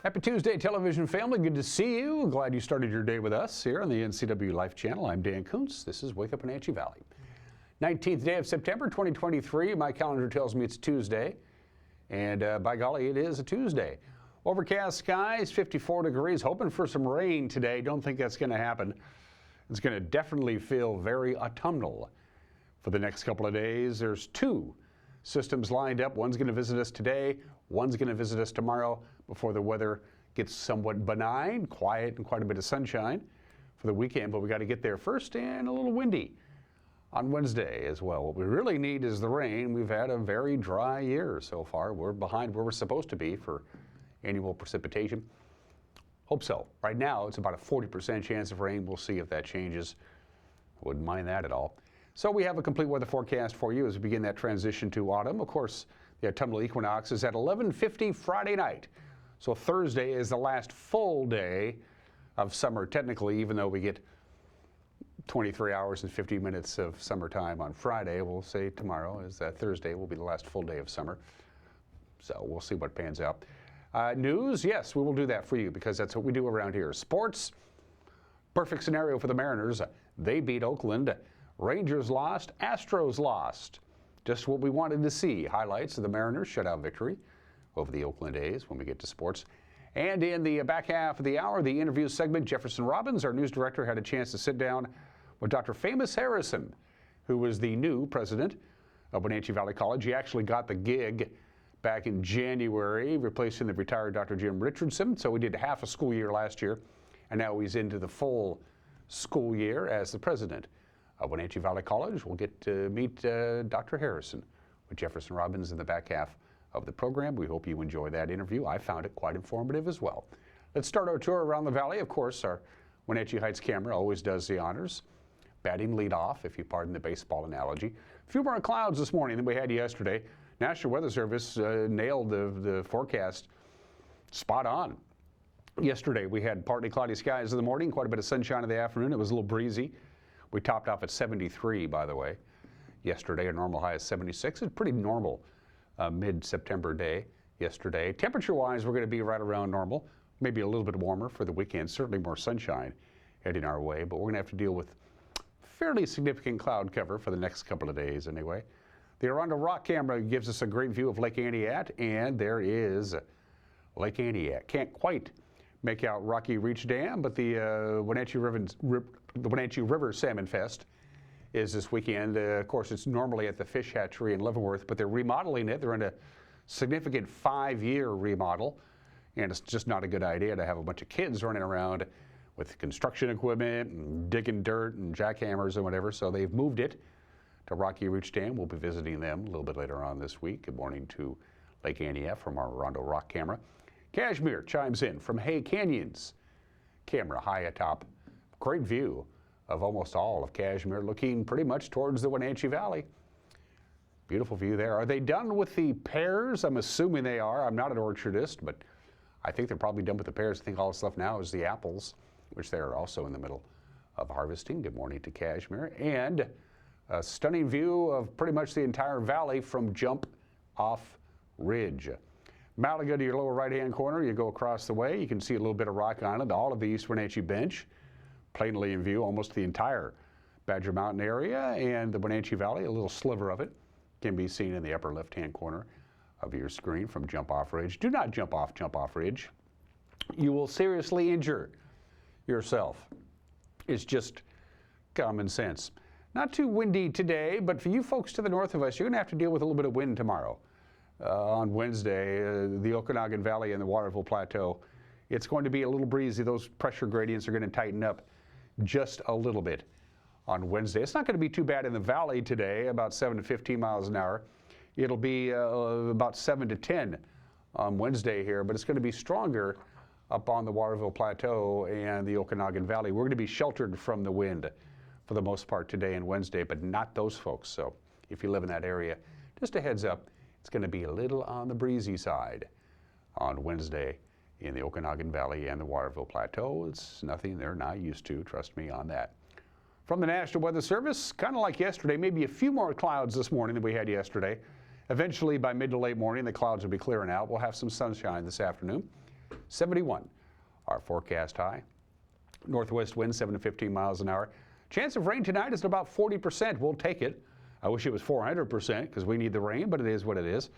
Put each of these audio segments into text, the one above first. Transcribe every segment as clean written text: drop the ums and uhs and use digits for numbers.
Happy Tuesday, television family. Good to see you. Glad you started your day with us here on the NCW Life Channel. I'm Dan Kuntz. This is Wake Up Wenatchee Valley. 19th day of September 2023. My calendar tells me it's Tuesday. And by golly, it is a Tuesday. Overcast skies, 54 degrees. Hoping for some rain today. Don't think that's going to happen. It's going to definitely feel very autumnal for the next couple of days. There's two systems lined up. One's going to visit us today. One's going to visit us tomorrow before the weather gets somewhat benign, quiet, and quite a bit of sunshine for the weekend. But we got to get there first, and a little windy on Wednesday as well. What we really need is the rain. We've had a very dry year so far. We're behind where we're supposed to be for annual precipitation. Hope so. Right now, it's about a 40% chance of rain. We'll see if that changes. Wouldn't mind that at all. So we have a complete weather forecast for you as we begin that transition to autumn. Of course, the autumnal equinox is at 11:50 Friday night. So Thursday is the last full day of summer, technically, even though we get 23 hours and 50 minutes of summertime on Friday. We'll say tomorrow is that Thursday will be the last full day of summer. So we'll see what pans out. News, yes, we will do that for you because that's what we do around here. Sports, perfect scenario for the Mariners. They beat Oakland. Rangers lost, Astros lost. Just what we wanted to see. Highlights of the Mariners' shutout victory over the Oakland A's when we get to sports. And in the back half of the hour, the interview segment, Jefferson Robbins, our news director, had a chance to sit down with Dr. Famous Harrison, who was the new president of Wenatchee Valley College. He actually got the gig back in January, replacing the retired Dr. Jim Richardson. So we did half a school year last year, and now he's into the full school year as the president of Wenatchee Valley College. We'll get to meet Dr. Harrison with Jefferson Robbins in the back half of the program. We hope you enjoy that interview. I found it quite informative as well. Let's start our tour around the valley. Of course, our Wenatchee Heights camera always does the honors. Batting lead off, if you pardon the baseball analogy. A few more clouds this morning than we had yesterday. National Weather Service nailed the forecast spot on. Yesterday we had partly cloudy skies in the morning, quite a bit of sunshine in the afternoon. It was a little breezy. We topped off at 73, by the way. Yesterday, a normal high of 76. It's pretty normal mid-September day yesterday. Temperature-wise, we're going to be right around normal, maybe a little bit warmer for the weekend, certainly more sunshine heading our way, but we're going to have to deal with fairly significant cloud cover for the next couple of days anyway. The Arundel Rock camera gives us a great view of Lake Aniat, and there is Lake Aniat. Can't quite make out Rocky Reach Dam, but the Wenatchee River Salmon Fest is this weekend. Of course, it's normally at the Fish Hatchery in Leavenworth, but they're remodeling it. They're in a significant 5-year remodel, and it's just not a good idea to have a bunch of kids running around with construction equipment and digging dirt and jackhammers and whatever, so they've moved it to Rocky Reach Dam. We'll be visiting them a little bit later on this week. Good morning to Lake Aniat from our Arundel Rock camera. Cashmere chimes in from Hay Canyon's camera high atop. Great view of almost all of Cashmere, looking pretty much towards the Wenatchee Valley. Beautiful view there. Are they done with the pears? I'm assuming they are. I'm not an orchardist, but I think they're probably done with the pears. I think all that's left now is the apples, which they're also in the middle of harvesting. Good morning to Cashmere. And a stunning view of pretty much the entire valley from Jump Off Ridge. Malaga to your lower right-hand corner, you go across the way, you can see a little bit of Rock Island, all of the East Wenatchee Bench, plainly in view, almost the entire Badger Mountain area, and the Wenatchee Valley, a little sliver of it, can be seen in the upper left-hand corner of your screen from Jump Off Ridge. Do not jump off Ridge. You will seriously injure yourself. It's just common sense. Not too windy today, but for you folks to the north of us, you're going to have to deal with a little bit of wind tomorrow. On Wednesday, the Okanagan Valley and the Waterville Plateau, it's going to be a little breezy. Those pressure gradients are going to tighten up just a little bit on Wednesday. It's not going to be too bad in the valley today, about 7 to 15 miles an hour. It'll be about 7 to 10 on Wednesday here, but it's going to be stronger up on the Waterville Plateau and the Okanagan Valley. We're going to be sheltered from the wind for the most part today and Wednesday, but not those folks. So if you live in that area, just a heads up, it's going to be a little on the breezy side on Wednesday in the Okanagan Valley and the Waterville Plateau. It's nothing they're not used to, trust me on that. From the National Weather Service, kind of like yesterday, maybe a few more clouds this morning than we had yesterday. Eventually, by mid to late morning, the clouds will be clearing out. We'll have some sunshine this afternoon. 71. Our forecast high. Northwest wind 7 to 15 miles an hour. Chance of rain tonight is about 40%. We'll take it. I wish it was 400% because we need the rain, but it is what it is.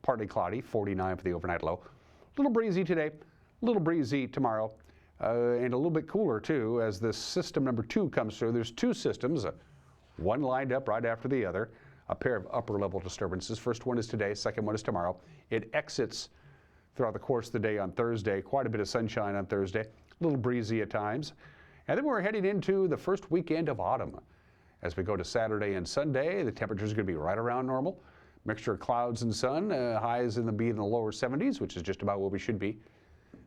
Partly cloudy, 49 for the overnight low. A little breezy today, a little breezy tomorrow, and a little bit cooler too as this system number 2 comes through. There's 2 systems, one lined up right after the other, a pair of upper level disturbances. First one is today, second one is tomorrow. It exits throughout the course of the day on Thursday. Quite a bit of sunshine on Thursday, a little breezy at times. And then we're heading into the first weekend of autumn. As we go to Saturday and Sunday, the temperature is going to be right around normal. Mixture of clouds and sun, highs in the lower 70s, which is just about where we should be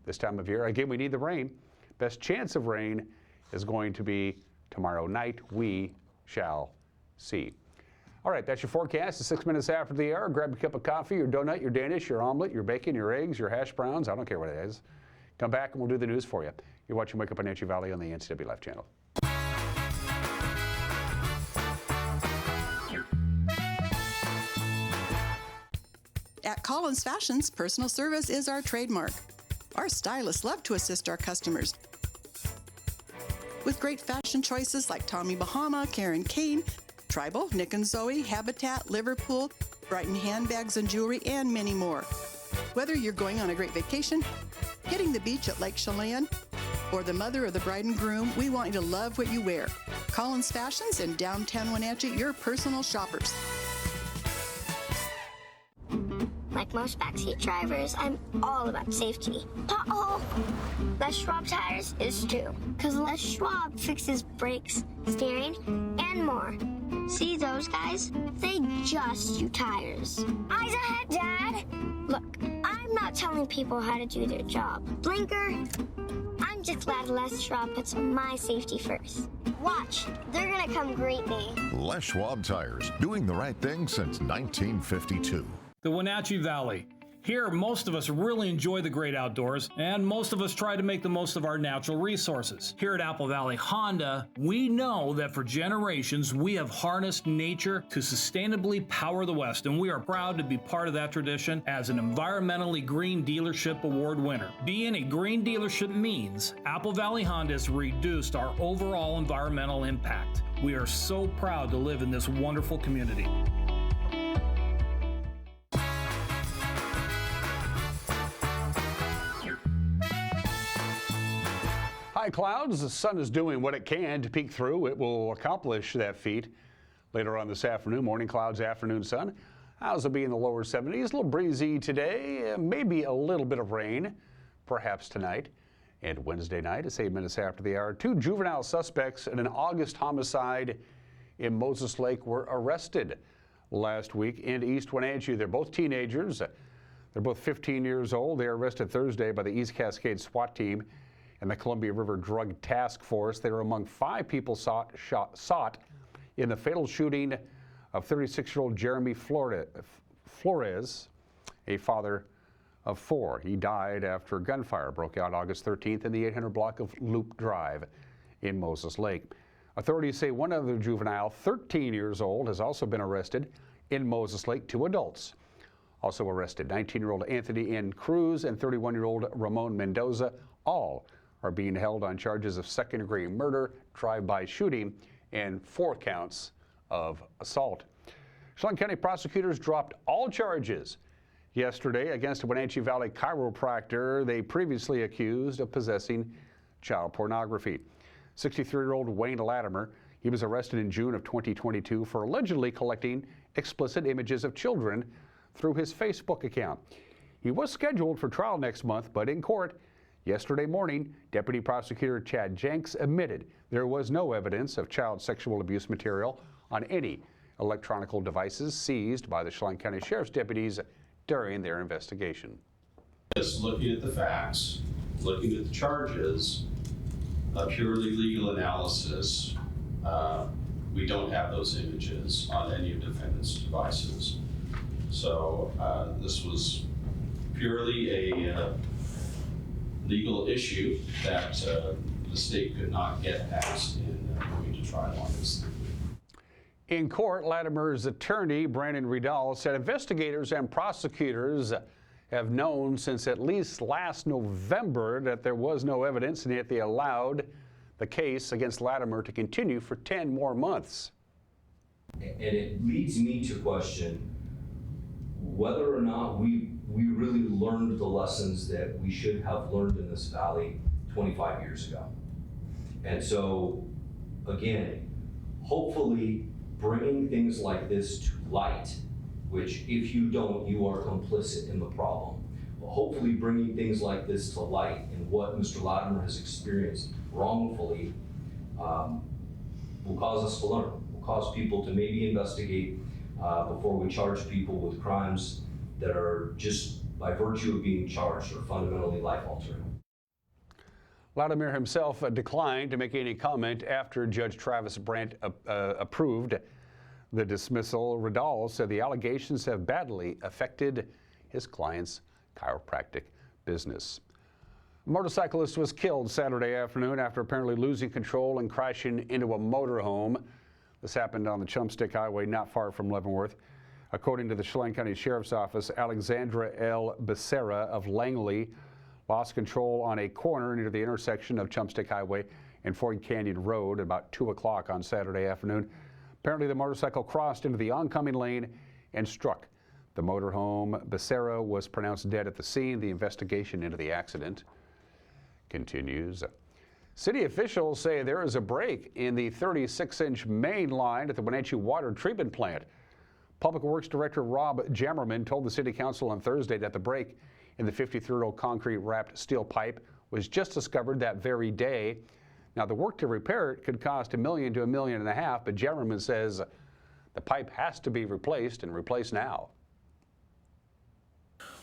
this time of year. Again, we need the rain. Best chance of rain is going to be tomorrow night. We shall see. All right, that's your forecast. It's 6 minutes after the hour. Grab a cup of coffee, your donut, your Danish, your omelet, your bacon, your eggs, your hash browns. I don't care what it is. Come back and we'll do the news for you. You're watching Wake Up Wenatchee Valley on the NCW Life Channel. At Collins Fashions, personal service is our trademark. Our stylists love to assist our customers with great fashion choices like Tommy Bahama, Karen Kane, Tribal, Nick and Zoe, Habitat, Liverpool, Brighton handbags and jewelry, and many more. Whether you're going on a great vacation, hitting the beach at Lake Chelan, or the mother of the bride and groom, we want you to love what you wear. Collins Fashions in downtown Wenatchee, your personal shoppers. Like most backseat drivers, I'm all about safety. Uh-oh! Les Schwab Tires is too. Because Les Schwab fixes brakes, steering, and more. See those guys? They just do tires. Eyes ahead, Dad! Look, I'm not telling people how to do their job. Blinker, I'm just glad Les Schwab puts my safety first. Watch, they're gonna come greet me. Les Schwab Tires, doing the right thing since 1952. The Wenatchee Valley. Here, most of us really enjoy the great outdoors, and most of us try to make the most of our natural resources. Here at Apple Valley Honda, we know that for generations, we have harnessed nature to sustainably power the West, and we are proud to be part of that tradition as an environmentally green dealership award winner. Being a green dealership means Apple Valley Honda has reduced our overall environmental impact. We are so proud to live in this wonderful community. High clouds, the sun is doing what it can to peek through. It will accomplish that feat later on this afternoon. Morning clouds, afternoon sun. Highs will be in the lower 70s. A little breezy today, maybe a little bit of rain, perhaps tonight. And Wednesday night, it's 8 minutes after the hour. 2 juvenile suspects in an August homicide in Moses Lake were arrested last week in East Wenatchee. They're both teenagers. They're both 15 years old. They were arrested Thursday by the East Cascade SWAT team and the Columbia River Drug Task Force. They were among 5 people sought in the fatal shooting of 36-year-old Jeremy Flores, a father of 4. He died after gunfire broke out August 13th in the 800 block of Loop Drive in Moses Lake. Authorities say one other juvenile, 13 years old, has also been arrested in Moses Lake. 2 adults also arrested, 19-year-old Anthony N. Cruz and 31-year-old Ramon Mendoza. All are being held on charges of second-degree murder, drive-by shooting, and 4 counts of assault. Chelan County prosecutors dropped all charges yesterday against a Wenatchee Valley chiropractor they previously accused of possessing child pornography. 63-year-old Wayne Latimer, he was arrested in June of 2022 for allegedly collecting explicit images of children through his Facebook account. He was scheduled for trial next month, but in court yesterday morning, Deputy Prosecutor Chad Jenks admitted there was no evidence of child sexual abuse material on any electronic devices seized by the Chelan County Sheriff's deputies during their investigation. Just looking at the facts, looking at the charges, a purely legal analysis, we don't have those images on any of defendants' devices. So this was purely a legal issue that the state could not get past in going to trial on this. In court, Latimer's attorney, Brandon Riedel, said investigators and prosecutors have known since at least last November that there was no evidence, and yet they allowed the case against Latimer to continue for 10 more months. And it leads me to question whether or not we really learned the lessons that we should have learned in this valley 25 years ago. And so, again, hopefully bringing things like this to light, which if you don't, you are complicit in the problem. But hopefully bringing things like this to light and what Mr. Latimer has experienced wrongfully will cause us to learn, will cause people to maybe investigate before we charge people with crimes that are just by virtue of being charged are fundamentally life-altering. Latimer himself declined to make any comment after Judge Travis Brandt approved the dismissal. Riddall said the allegations have badly affected his client's chiropractic business. A motorcyclist was killed Saturday afternoon after apparently losing control and crashing into a motorhome. This happened on the Chumstick Highway not far from Leavenworth. According to the Chelan County Sheriff's Office, Alexandra L. Becerra of Langley lost control on a corner near the intersection of Chumstick Highway and Ford Canyon Road at about 2 o'clock on Saturday afternoon. Apparently, the motorcycle crossed into the oncoming lane and struck the motorhome. Becerra was pronounced dead at the scene. The investigation into the accident continues. City officials say there is a break in the 36-inch main line at the Wenatchee Water Treatment Plant. Public Works Director Rob Jammerman told the City Council on Thursday that the break in the 53-year-old concrete-wrapped steel pipe was just discovered that very day. Now, the work to repair it could cost $1 million to $1.5 million, but Jammerman says the pipe has to be replaced and replaced now.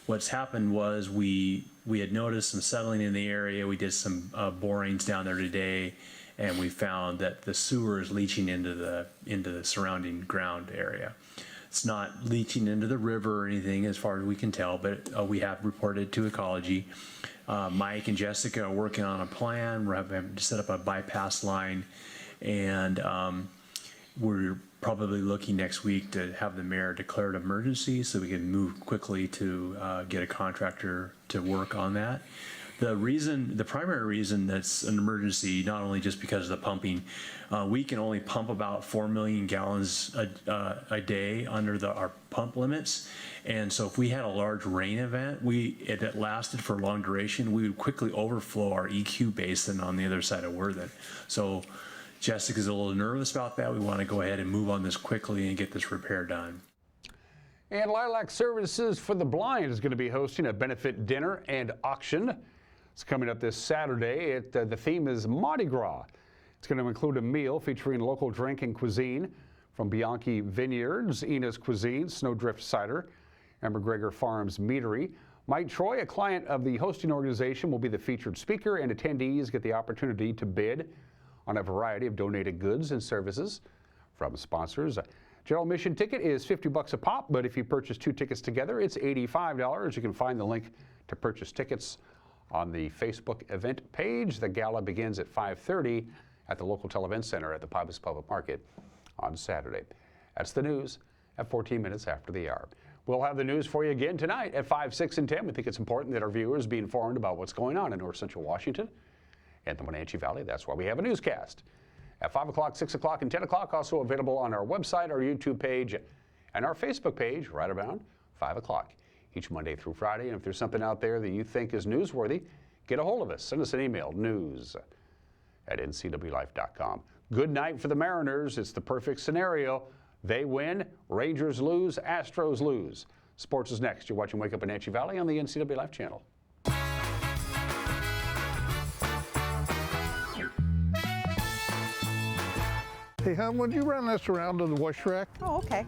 What's happened was we had noticed some settling in the area. We did some borings down there today, and we found that the sewer is leaching into the surrounding ground area. It's not leaching into the river or anything as far as we can tell, but we have reported to Ecology. Mike and Jessica are working on a plan. We're having to set up a bypass line, and we're probably looking next week to have the mayor declare an emergency so we can move quickly to get a contractor to work on that. The primary reason that's an emergency, not only just because of the pumping, we can only pump about 4 million gallons a day under our pump limits. And so if we had a large rain event, it lasted for a long duration, we would quickly overflow our EQ basin on the other side of Worthen. So Jessica's a little nervous about that. We want to go ahead and move on this quickly and get this repair done. And Lilac Services for the Blind is going to be hosting a benefit dinner and auction. It's coming up this Saturday. The theme is Mardi Gras. It's going to include a meal featuring local drink and cuisine from Bianchi Vineyards, Ena's Cuisine, Snowdrift Cider, and McGregor Farms Meadery. Mike Troy, a client of the hosting organization, will be the featured speaker, and attendees get the opportunity to bid on a variety of donated goods and services from sponsors. General admission ticket is $50 a pop, but if you purchase 2 tickets together, it's $85. You can find the link to purchase tickets on the Facebook event page. The gala begins at 5:30 at the local Televent Center at the Pybus Public Market on Saturday. That's the news at 14 minutes after the hour. We'll have the news for you again tonight at 5, 6, and 10. We think it's important that our viewers be informed about what's going on in North Central Washington and the Wenatchee Valley. That's why we have a newscast at 5 o'clock, 6 o'clock, and 10 o'clock. Also available on our website, our YouTube page, and our Facebook page right around 5 o'clock each Monday through Friday. And if there's something out there that you think is newsworthy, get a hold of us. Send us an email, news@ncwlife.com. Good night for the Mariners. It's the perfect scenario. They win, Rangers lose, Astros lose. Sports is next. You're watching Wake Up Wenatchee Valley on the NCW Life channel. Hey, hon, would you run this around to the wash rack? Oh, okay.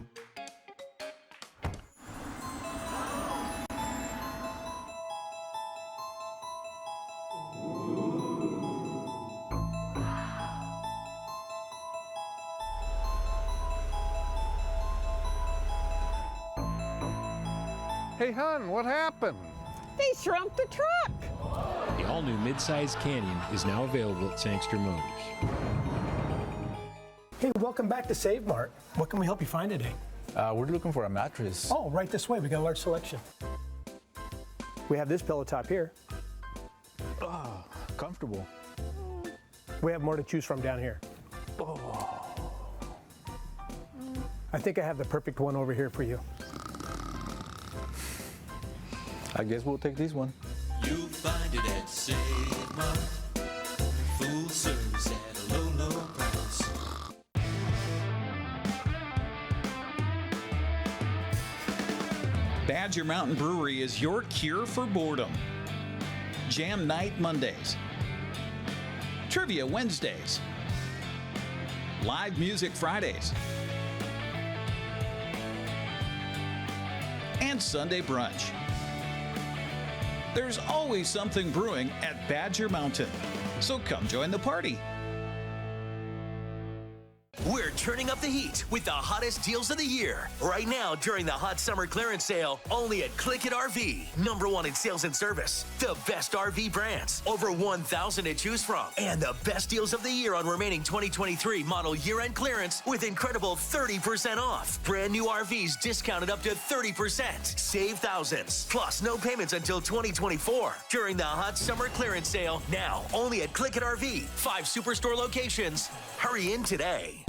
Hey, hon, what happened? They shrunk the truck. The all-new mid-size Canyon is now available at Sangster Motors. Hey, welcome back to Save Mart. What can we help you find today? We're looking for a mattress. Oh, right this way. We got a large selection. We have this pillow top here. Oh, comfortable. We have more to choose from down here. Oh. I think I have the perfect one over here for you. I guess we'll take this one. You'll find it at Save Mart. Full service at a low, low price. Badger Mountain Brewery is your cure for boredom. Jam Night Mondays. Trivia Wednesdays. Live Music Fridays. And Sunday brunch. There's always something brewing at Badger Mountain, so come join the party. We're turning up the heat with the hottest deals of the year. Right now, during the hot summer clearance sale, only at Click It RV. #1 in sales and service. The best RV brands. Over 1,000 to choose from. And the best deals of the year on remaining 2023 model year-end clearance with incredible 30% off. Brand new RVs discounted up to 30%. Save thousands. Plus, no payments until 2024. During the hot summer clearance sale, now only at Click It RV. 5 superstore locations. Hurry in today.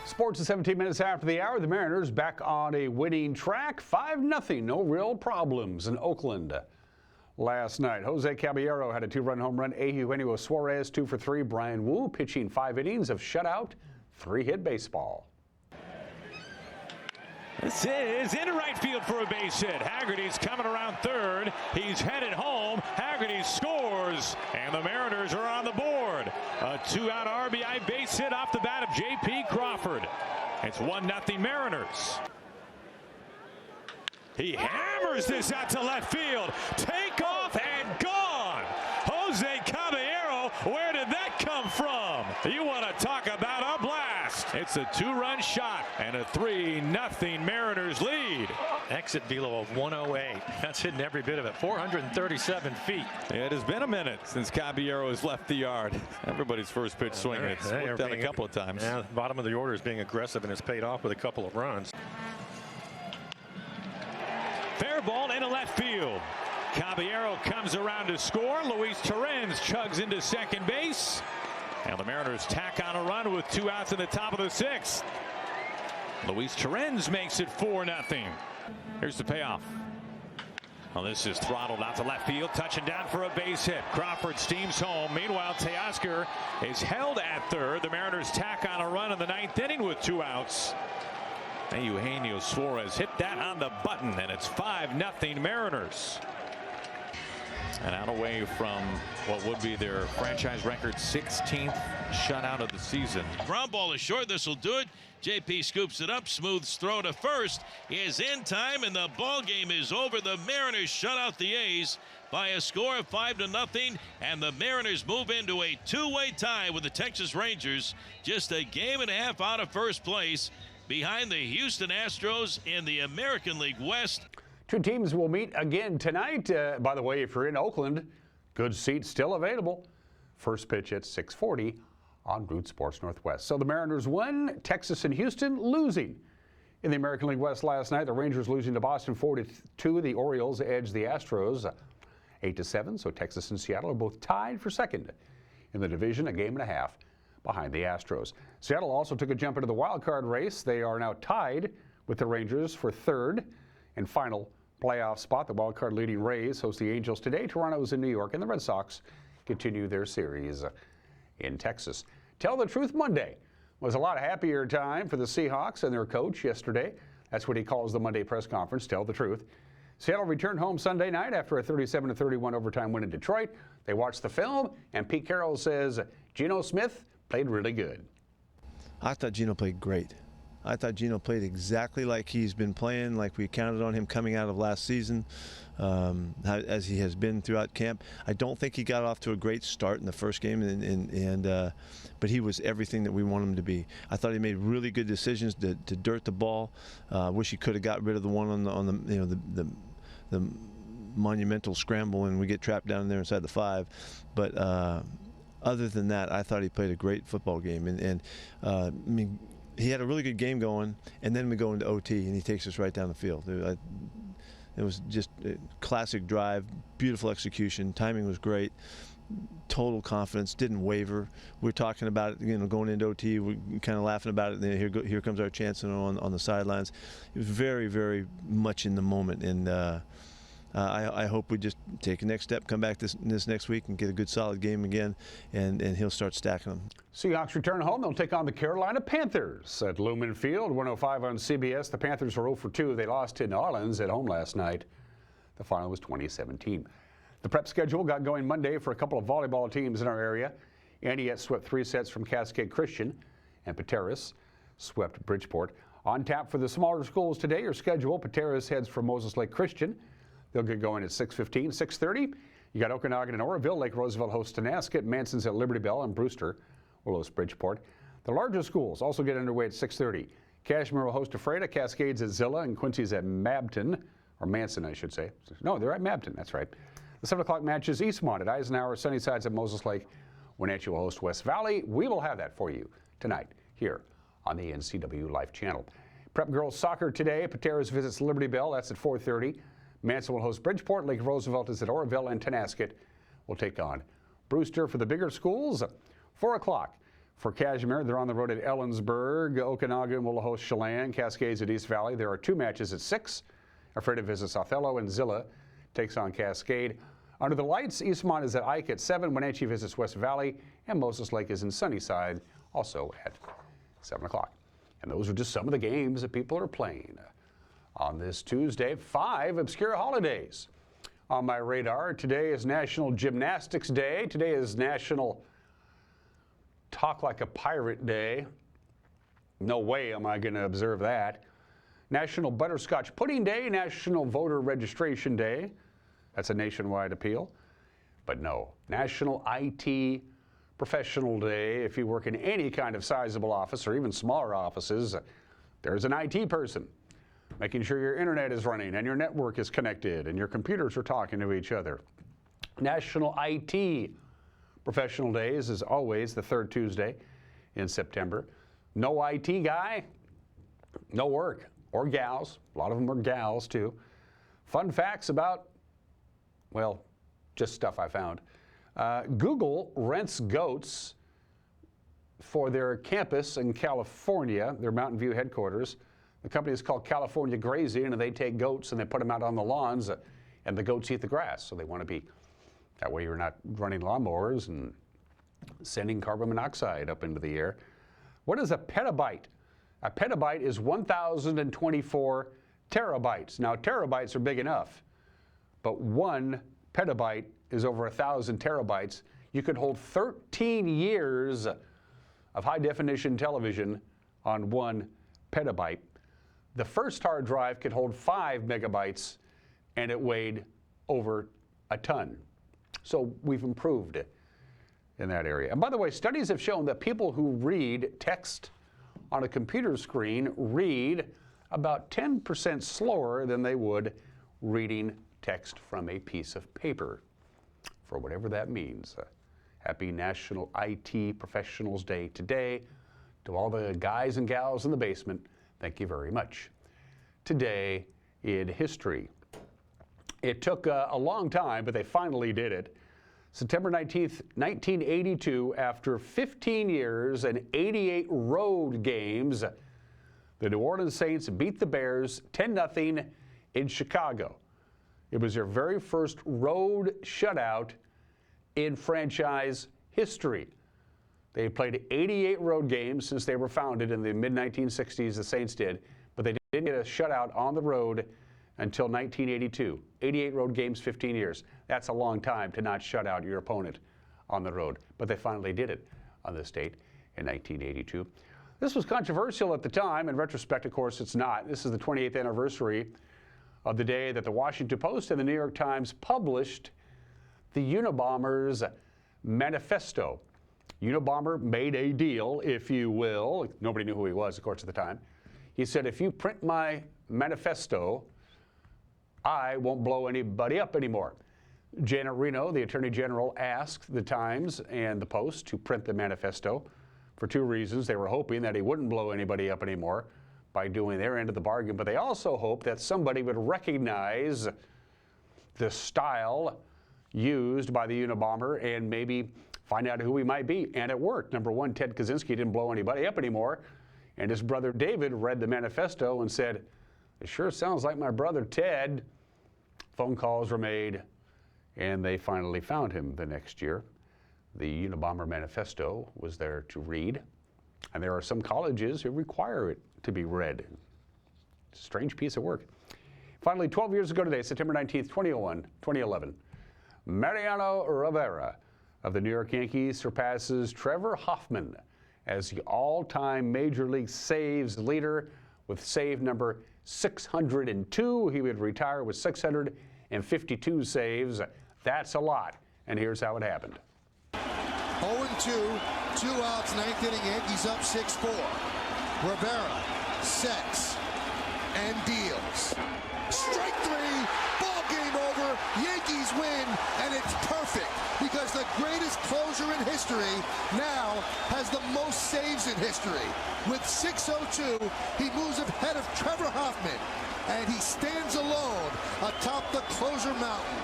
Sports at 17 minutes after the hour. The Mariners back on a winning track. 5-0. No real problems in Oakland last night. Jose Caballero had a 2-run home run. Eugenio Suarez 2 for 3. Brian Wu pitching 5 innings of shutout, 3-hit baseball. This is into right field for a base hit. Haggerty's coming around third. He's headed home. Haggerty scores, and the Mariners are on the board. A 2-out RBI base hit off the bat of J.P. Crawford. It's 1-0 Mariners. He hammers this out to left field. Take off and gone. Jose Caballero, where did that come from? You want to talk about a blast. It's a 2-run shot and a 3-0 Mariners lead. Exit velo of 108. That's hitting every bit of it. 437 feet. It has been a minute since Caballero has left the yard. Everybody's first pitch swinging. It's worked out a couple of times. Yeah, bottom of the order is being aggressive, and it's paid off with a couple of runs. Fair ball into left field. Caballero comes around to score. Luis Torrens chugs into second base. And the Mariners tack on a run with 2 outs in the top of the 6th. Luis Torrens makes it 4-0. Here's the payoff. Well, this is throttled out to left field, touching down for a base hit. Crawford steams home. Meanwhile, Teoscar is held at third. The Mariners tack on a run in the 9th inning with 2 outs. And Eugenio Suarez hit that on the button, and it's 5-0 Mariners. And out away from what would be their franchise record 16th shutout of the season. Ground ball is short. This will do it. JP scoops it up. Smooth's throw to first is in time, and the ball game is over. The Mariners shut out the A's by a score of 5-0, and the Mariners move into a 2-way tie with the Texas Rangers, just a game and a half out of first place behind the Houston Astros in the American League West. 2 teams will meet again tonight. By the way, if you're in Oakland, good seats still available. First pitch at 6:40 on Root Sports Northwest. So the Mariners won, Texas and Houston losing. In the American League West last night, the Rangers losing to Boston 4-2. The Orioles edged the Astros 8-7. So Texas and Seattle are both tied for second in the division, a game and a half behind the Astros. Seattle also took a jump into the wild card race. They are now tied with the Rangers for third and final playoff spot. The wild card leading Rays host the Angels today. Toronto's in New York, and the Red Sox continue their series in Texas. Tell the Truth Monday was a lot happier time for the Seahawks and their coach yesterday. That's what he calls the Monday press conference, Tell the Truth. Seattle returned home Sunday night after a 37-31 overtime win in Detroit. They watched the film, and Pete Carroll says Geno Smith played really good. I thought Geno played great. I thought Geno played exactly like he's been playing, like we counted on him coming out of last season, as he has been throughout camp. I don't think he got off to a great start in the first game, but he was everything that we want him to be. I thought he made really good decisions to dirt the ball. Wish he could have got rid of the one on the monumental scramble and we get trapped down there inside the 5. But other than that, I thought he played a great football game. I mean, he had a really good game going, and then we go into OT, and he takes us right down the field. It was just a classic drive, beautiful execution, timing was great, total confidence, didn't waver. We're talking about it, going into OT, we're kind of laughing about it, and then here comes our chance on the sidelines. It was very, very much in the moment, and I hope we just take a next step, come back this next week and get a good solid game again, and he'll start stacking them. Seahawks return home. They'll take on the Carolina Panthers at Lumen Field, 105 on CBS. The Panthers are 0-2. They lost to New Orleans at home last night. The final was 2017. The prep schedule got going Monday for a couple of volleyball teams in our area. Antioch swept 3 sets from Cascade Christian, and Pateras swept Bridgeport. On tap for the smaller schools today, your schedule: Pateras heads for Moses Lake Christian. They'll get going at 6:15. 6:30, you got Okanagan and Oroville. Lake Roosevelt hosts Tonasket. Manson's at Liberty Bell, and Brewster will host Bridgeport. The larger schools also get underway at 6:30. Kashmir will host Ephrata. Cascades at Zilla, and Quincy's at Mabton, or Manson, I should say. No, they're at Mabton. That's right. The 7 o'clock matches: Eastmont at Eisenhower, Sunnyside's at Moses Lake. Wenatchee will host West Valley. We will have that for you tonight here on the NCW Life Channel. Prep girls soccer today. Pateras visits Liberty Bell. That's at 4:30. Manson will host Bridgeport. Lake Roosevelt is at Oroville, and Tonasket will take on Brewster. For the bigger schools, 4 o'clock for Kashmir. They're on the road at Ellensburg. Okanagan will host Chelan. Cascades at East Valley. There are 2 matches at 6. Ephrata visits Othello, and Zilla takes on Cascade. Under the lights, Eastmont is at Ike at 7. Wenatchee visits West Valley, and Moses Lake is in Sunnyside, also at 7 o'clock. And those are just some of the games that people are playing on this Tuesday. 5 obscure holidays on my radar. Today is National Gymnastics Day. Today is National Talk Like a Pirate Day. No way am I going to observe that. National Butterscotch Pudding Day. National Voter Registration Day. That's a nationwide appeal. But no, National IT Professional Day. If you work in any kind of sizable office or even smaller offices, there's an IT person making sure your internet is running and your network is connected and your computers are talking to each other. National IT Professional Days is always the 3rd Tuesday in September. No IT guy, no work. Or gals. A lot of them are gals too. Fun facts about, well, just stuff I found. Google rents goats for their campus in California, their Mountain View headquarters. The company is called California Grazing, and they take goats and they put them out on the lawns, and the goats eat the grass. So they want to be, that way you're not running lawnmowers and sending carbon monoxide up into the air. What is a petabyte? A petabyte is 1,024 terabytes. Now, terabytes are big enough, but 1 petabyte is over 1,000 terabytes. You could hold 13 years of high-definition television on 1 petabyte. The first hard drive could hold 5 megabytes, and it weighed over a ton. So we've improved in that area. And by the way, studies have shown that people who read text on a computer screen read about 10% slower than they would reading text from a piece of paper, for whatever that means. Happy National IT Professionals Day today. To all the guys and gals in the basement, thank you very much. Today in history. It took a long time, but they finally did it. September 19th, 1982, after 15 years and 88 road games, the New Orleans Saints beat the Bears 10-0 in Chicago. It was their very first road shutout in franchise history. They played 88 road games since they were founded in the mid-1960s, the Saints did, but they didn't get a shutout on the road until 1982. 88 road games, 15 years. That's a long time to not shut out your opponent on the road, but they finally did it on this date in 1982. This was controversial at the time. In retrospect, of course, it's not. This is the 28th anniversary of the day that the Washington Post and the New York Times published the Unabomber's manifesto. Unabomber made a deal, if you will. Nobody knew who he was, of course, at the time. He said, if you print my manifesto, I won't blow anybody up anymore. Janet Reno, the Attorney General, asked the Times and the Post to print the manifesto for two reasons. They were hoping that he wouldn't blow anybody up anymore by doing their end of the bargain, but they also hoped that somebody would recognize the style used by the Unabomber and maybe find out who he might be. And it worked. Number one, Ted Kaczynski didn't blow anybody up anymore. And his brother David read the manifesto and said, "It sure sounds like my brother Ted." Phone calls were made, and they finally found him the next year. The Unabomber manifesto was there to read. And there are some colleges who require it to be read. It's a strange piece of work. Finally, 12 years ago today, September 19th, 2011, Mariano Rivera of the New York Yankees surpasses Trevor Hoffman as the all-time Major League saves leader with save number 602. He would retire with 652 saves. That's a lot. And here's how it happened. 0-2, 2 outs, ninth inning, Yankees up 6-4. Rivera sets and deals. Strike three, ball game over, Yankees win, and it's perfect because the greatest closer in history now has the most saves in history. With 602, he moves ahead of Trevor Hoffman, and he stands alone atop the closer mountain.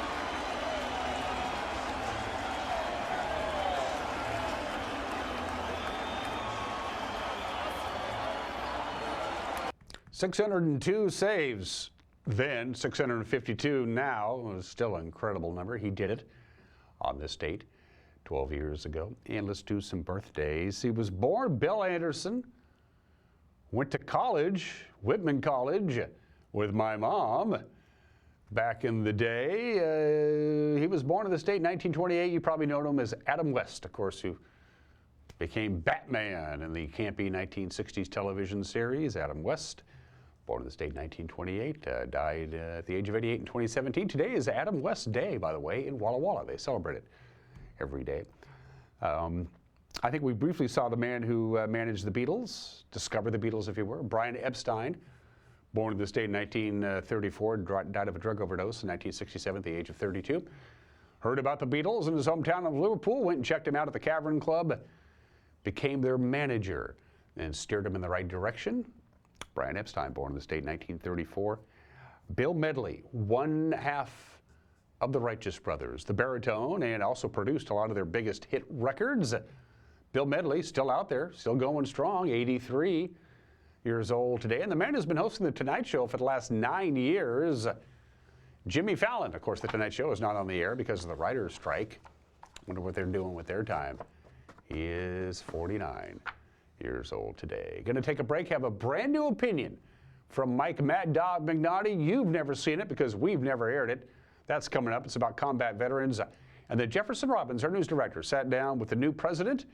.602 saves, then 652 now. It was still an incredible number. He did it on this date 12 years ago. And let's do some birthdays. He was born Bill Anderson, went to college, Whitman College, with my mom back in the day. He was born in the state in 1928. You probably know him as Adam West, of course, who became Batman in the campy 1960s television series. Adam West, born in the state in 1928, died at the age of 88 in 2017. Today is Adam West Day, by the way, in Walla Walla. They celebrate it every day. I think we briefly saw the man who managed the Beatles, discovered the Beatles, if you were, Brian Epstein, born in the state in 1934, died of a drug overdose in 1967 at the age of 32. Heard about the Beatles in his hometown of Liverpool, went and checked him out at the Cavern Club, became their manager, and steered him in the right direction. Brian Epstein, born in the state in 1934. Bill Medley, one half of the Righteous Brothers, the baritone, and also produced a lot of their biggest hit records. Bill Medley, still out there, still going strong, 83 years old today. And the man has been hosting The Tonight Show for the last 9 years. Jimmy Fallon, of course, The Tonight Show is not on the air because of the writer's strike. Wonder what they're doing with their time. He is 49 years old today. Going to take a break, have a brand new opinion from Mike Mad Dog McNaughty. You've never seen it because we've never aired it. That's coming up. It's about combat veterans. And then Jefferson Robbins, our news director, sat down with the new president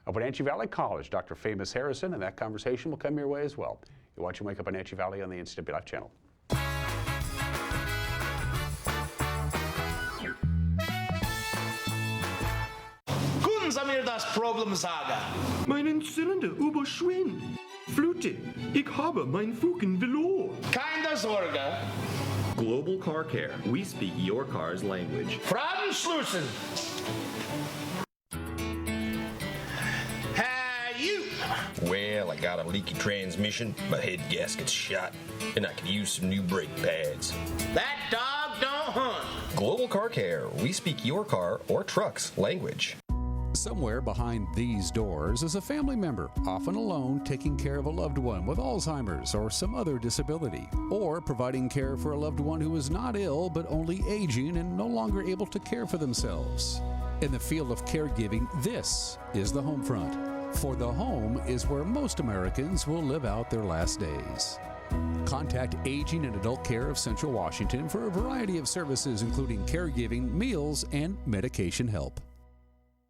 of Wenatchee Valley College, Dr. Famous Harrison, and that conversation will come your way as well. You're watching Wake Up Wenatchee Valley on the NCW Life channel. Können Sie mir das Problem sagen? Meinen Zylinder überschwingt. Flute, ich habe mein Fugen verloren. Keine Sorge. Global Car Care. We speak your car's language. Fragen schließen. Well, I got a leaky transmission, my head gasket's shot, and I could use some new brake pads. That dog don't hunt. Global Car Care. We speak your car or truck's language. Somewhere behind these doors is a family member, often alone, taking care of a loved one with Alzheimer's or some other disability, or providing care for a loved one who is not ill but only aging and no longer able to care for themselves. In the field of caregiving, this is the home front. For the home is where most Americans will live out their last days. Contact Aging and Adult Care of Central Washington for a variety of services including caregiving, meals, and medication help.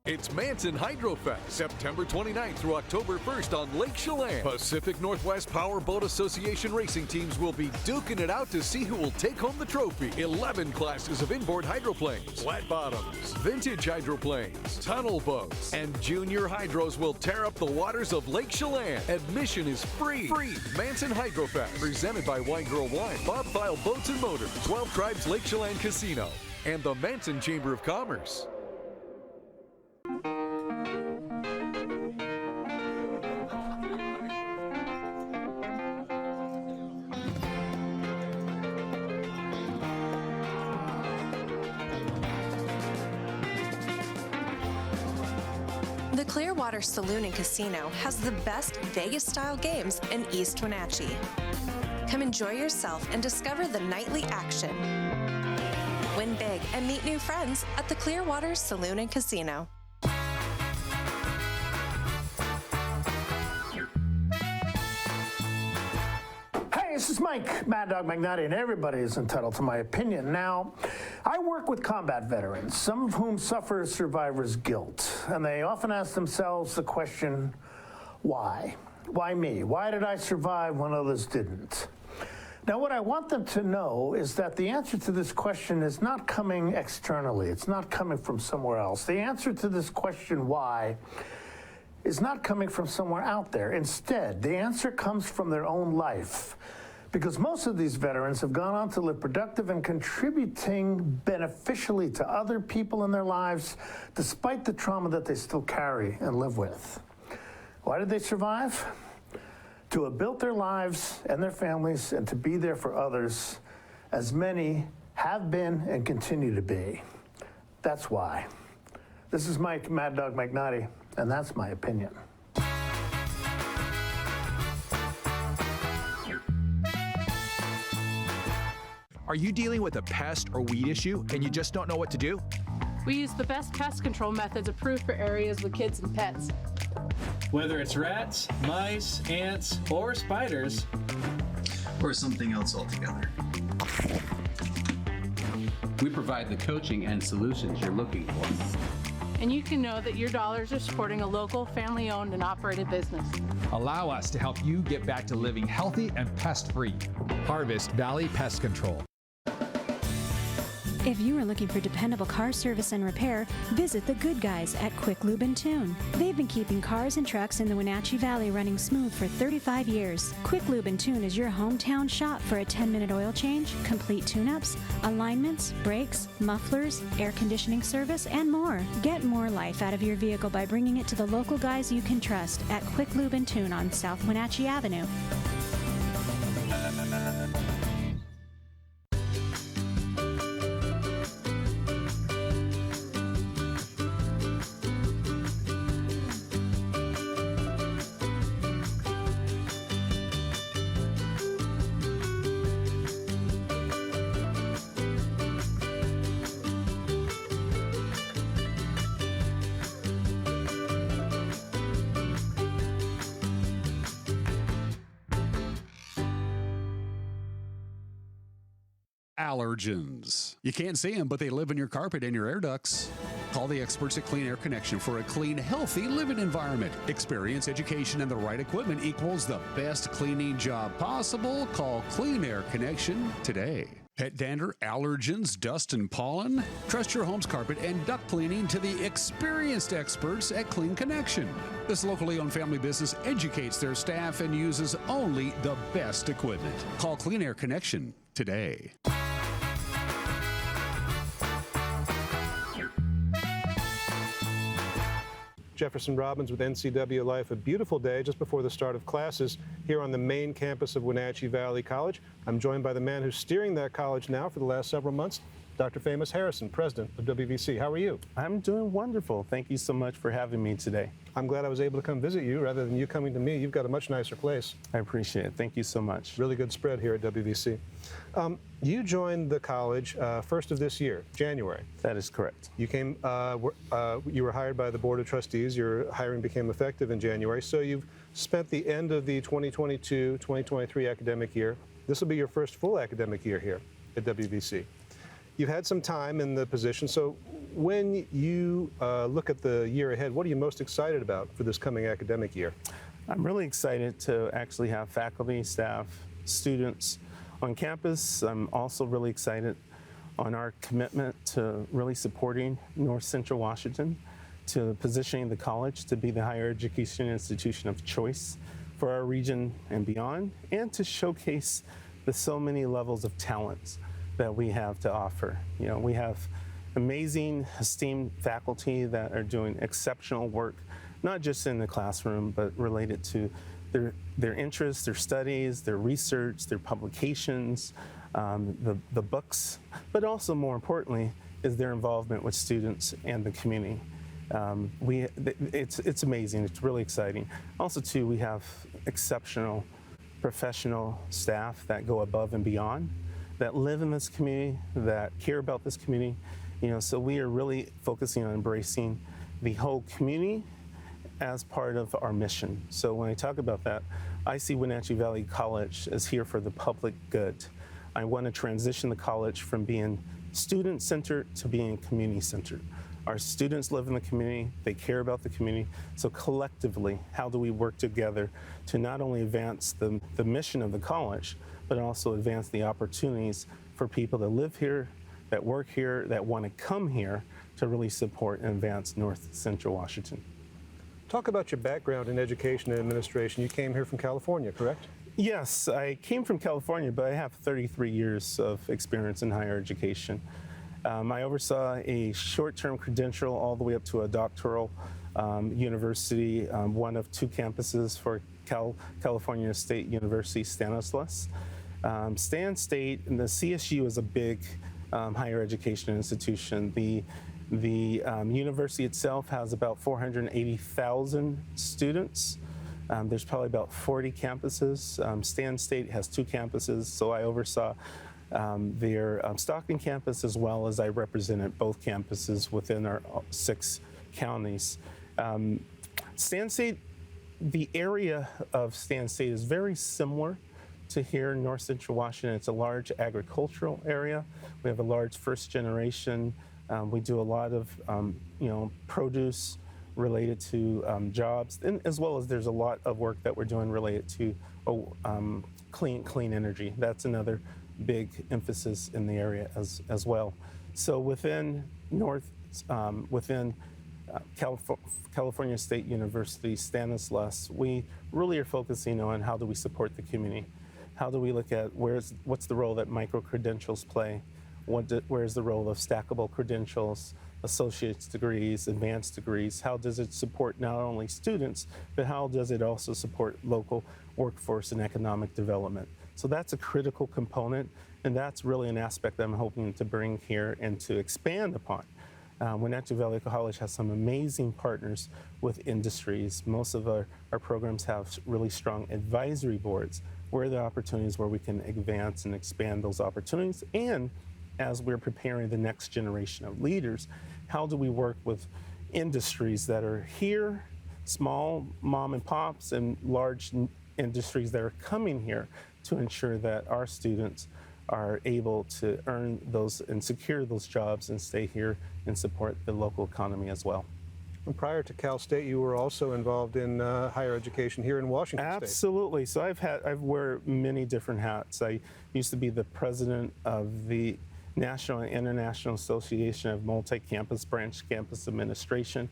It's Manson Hydrofest, September 29th through October 1st on Lake Chelan. Pacific Northwest Power Boat Association racing teams will be duking it out to see who will take home the trophy. 11 classes of inboard hydroplanes, flat bottoms, vintage hydroplanes, tunnel boats, and junior hydros will tear up the waters of Lake Chelan. Admission is free. Manson Hydrofest, presented by Wine Girl Wine, Bob File Boats and Motors, 12 Tribes Lake Chelan Casino, and the Manson Chamber of Commerce. The Clearwater Saloon and Casino has the best Vegas-style games in East Wenatchee. Come enjoy yourself and discover the nightly action. Win big and meet new friends at the Clearwater Saloon and Casino. Hey, this is Mike, Mad Dog Magnotti, and everybody is entitled to my opinion. Now, I work with combat veterans, some of whom suffer survivor's guilt, and they often ask themselves the question, why? Why me? Why did I survive when others didn't? Now, what I want them to know is that the answer to this question is not coming externally. It's not coming from somewhere else. The answer to this question, why, is not coming from somewhere out there. Instead, the answer comes from their own life. Because most of these veterans have gone on to live productive and contributing beneficially to other people in their lives, despite the trauma that they still carry and live with. Why did they survive? To have built their lives and their families and to be there for others, as many have been and continue to be. That's why. This is Mike, Mad Dog Magnotti, and that's my opinion. Are you dealing with a pest or weed issue and you just don't know what to do? We use the best pest control methods approved for areas with kids and pets. Whether it's rats, mice, ants, or spiders, or something else altogether. We provide the coaching and solutions you're looking for. And you can know that your dollars are supporting a local, family-owned and operated business. Allow us to help you get back to living healthy and pest-free. Harvest Valley Pest Control. If you are looking for dependable car service and repair, visit the good guys at Quick Lube and Tune. They've been keeping cars and trucks in the Wenatchee Valley running smooth for 35 years. Quick Lube and Tune is your hometown shop for a 10-minute oil change, complete tune-ups, alignments, brakes, mufflers, air conditioning service, and more. Get more life out of your vehicle by bringing it to the local guys you can trust at Quick Lube and Tune on South Wenatchee Avenue. Allergens. You can't see them, but they live in your carpet and your air ducts. Call the experts at Clean Air Connection for a clean, healthy living environment. Experience, education, and the right equipment equals the best cleaning job possible. Call Clean Air Connection today. Pet dander, allergens, dust, and pollen? Trust your home's carpet and duct cleaning to the experienced experts at Clean Connection. This locally owned family business educates their staff and uses only the best equipment. Call Clean Air Connection today. Jefferson Robbins with NCW Life. A beautiful day just before the start of classes here on the main campus of Wenatchee Valley College. I'm joined by the man who's steering that college now for the last several months, Dr. Famous Harrison, president of WVC. How are you? I'm doing wonderful. Thank you so much for having me today. I'm glad I was able to come visit you rather than you coming to me. You've got a much nicer place. I appreciate it. Thank you so much. Really good spread here at WVC. You joined the college first of this year, January. That is correct. You came. You were hired by the Board of Trustees. Your hiring became effective in January. So you've spent the end of the 2022-2023 academic year. This will be your first full academic year here at WVC. You've had some time in the position. So when you look at the year ahead, what are you most excited about for this coming academic year? I'm really excited to actually have faculty, staff, students on campus. I'm also really excited on our commitment to really supporting North Central Washington, to positioning the college to be the higher education institution of choice for our region and beyond, and to showcase the so many levels of talents that we have to offer. You know, we have amazing, esteemed faculty that are doing exceptional work, not just in the classroom, but related to their interests, their studies, their research, their publications, the books, but also more importantly is their involvement with students and the community. It's amazing. It's really exciting. Also, too, we have exceptional professional staff that go above and beyond, that live in this community, that care about this community. So we are really focusing on embracing the whole community as part of our mission. So when I talk about that, I see Wenatchee Valley College as here for the public good. I want to transition the college from being student-centered to being community-centered. Our students live in the community, they care about the community, so collectively, how do we work together to not only advance the mission of the college, but also advance the opportunities for people that live here, that work here, that want to come here to really support and advance North Central Washington. Talk about your background in education and administration. You came here from California, correct? Yes, I came from California, but I have 33 years of experience in higher education. I oversaw a short-term credential all the way up to a doctoral university, one of two campuses for California State University, Stanislaus. Stan State, and the CSU is a big higher education institution. The university itself has about 480,000 students. There's probably about 40 campuses. Stan State has two campuses, so I oversaw their Stockton campus, as well as I represented both campuses within our 6 counties. Stan State, the area of Stan State is very similar to here in North Central Washington. It's a large agricultural area. We have a large first generation. We do a lot of produce related to jobs, and as well as there's a lot of work that we're doing related to clean energy. That's another big emphasis in the area as well. So within California State University, Stanislaus, we really are focusing on how do we support the community. How do we look at what's the role that micro-credentials play? Where's the role of stackable credentials, associate's degrees, advanced degrees? How does it support not only students, but how does it also support local workforce and economic development? So that's a critical component, and that's really an aspect that I'm hoping to bring here and to expand upon. Wenatchee Valley College has some amazing partners with industries. Most of our programs have really strong advisory boards. Where are the opportunities where we can advance and expand those opportunities? And as we're preparing the next generation of leaders, how do we work with industries that are here, small mom and pops, and large industries that are coming here to ensure that our students are able to earn those and secure those jobs and stay here and support the local economy as well. And prior to Cal State, you were also involved in higher education here in Washington State. Absolutely. So I've wear many different hats. I used to be the president of the National and International Association of Multi-Campus Branch Campus Administration.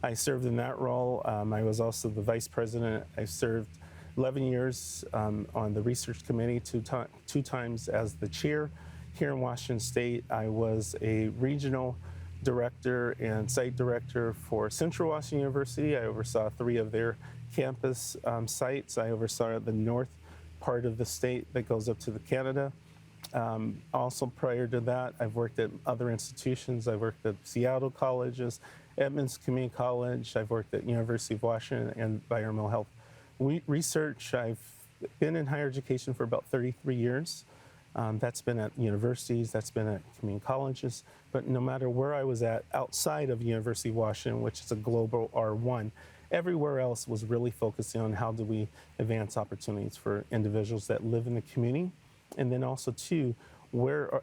I served in that role. I was also the vice president. I served 11 years on the research committee, two times as the chair. Here in Washington State, I was a regional director and site director for Central Washington University. I oversaw 3 of their campus sites. I oversaw the north part of the state that goes up to Canada. Also prior to that, I've worked at other institutions. I've worked at Seattle colleges, Edmonds Community College. I've worked at University of Washington and environmental health research. I've been in higher education for about 33 years. That's been at universities, that's been at community colleges, but no matter where I was at outside of University of Washington, which is a global R1, everywhere else was really focusing on how do we advance opportunities for individuals that live in the community, and then also too,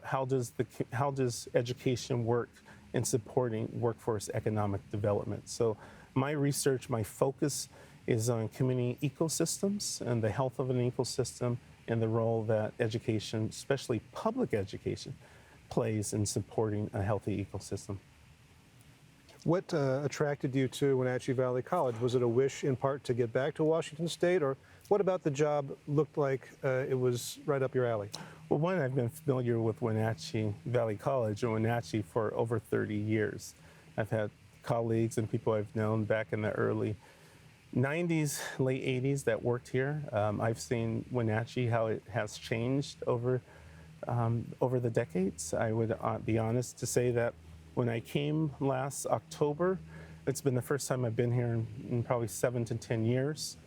how does education work in supporting workforce economic development? So my research, my focus is on community ecosystems and the health of an ecosystem, and the role that education, especially public education, plays in supporting a healthy ecosystem. What attracted you to Wenatchee Valley College? Was it a wish in part to get back to Washington State, or what about the job looked like it was right up your alley? Well, one, I've been familiar with Wenatchee Valley College or Wenatchee for over 30 years. I've had colleagues and people I've known back in the early 90s, late 80s that worked here. I've seen Wenatchee, how it has changed over the decades. I would be honest to say that when I came last October, It's been the first time I've been here in probably 7 to 10 years.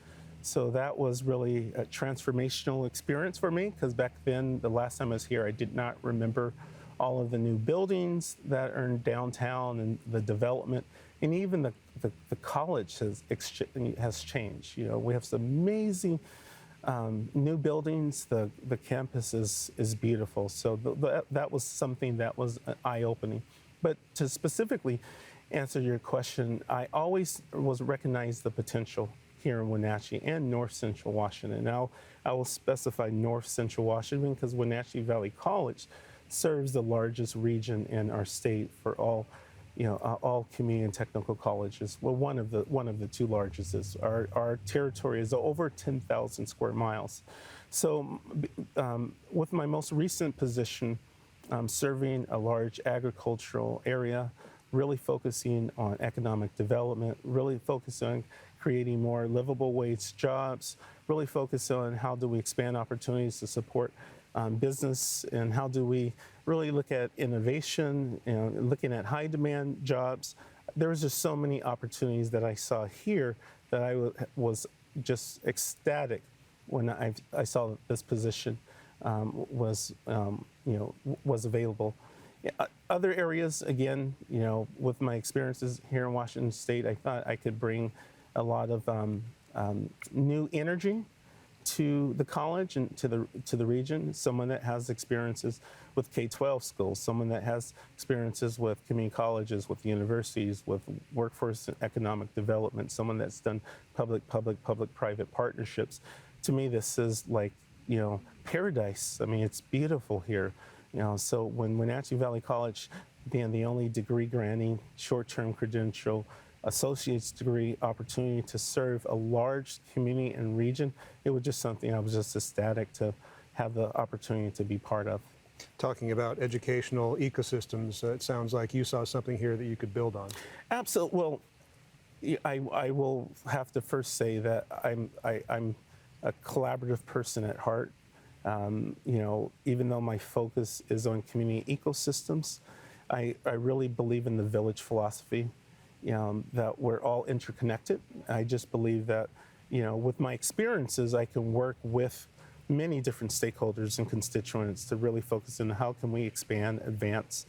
So that was really a transformational experience for me, because back then, the last time I was here, I did not remember all of the new buildings that are in downtown and the development, and even the college has changed. You know, we have some amazing new buildings. The campus is beautiful. So that was something that was eye-opening. But to specifically answer your question, I always recognized the potential here in Wenatchee and North Central Washington. Now, I will specify North Central Washington because Wenatchee Valley College serves the largest region in our state for all, all community and technical colleges. Well, one of the two largest is our territory is over 10,000 square miles. So, with my most recent position, serving a large agricultural area, really focusing on economic development, really focusing on creating more livable wage jobs, really focus on how do we expand opportunities to support business, and how do we really look at innovation, looking at high demand jobs. There was just so many opportunities that I saw here that I was just ecstatic when I saw that this position was available. Other areas, again, with my experiences here in Washington State, I thought I could bring a lot of new energy to the college and to the region. Someone that has experiences with K-12 schools, someone that has experiences with community colleges, with universities, with workforce and economic development, someone that's done public-private partnerships. To me, this is like, paradise. I mean, it's beautiful here. So when Wenatchee Valley College, being the only degree-granting short-term credential associate's degree opportunity to serve a large community and region, it was just something I was just ecstatic to have the opportunity to be part of. Talking about educational ecosystems, it sounds like you saw something here that you could build on. Absolutely. Well, I will have to first say that I'm a collaborative person at heart. Even though my focus is on community ecosystems, I really believe in the village philosophy. That we're all interconnected. I just believe that, with my experiences, I can work with many different stakeholders and constituents to really focus on how can we expand, advance,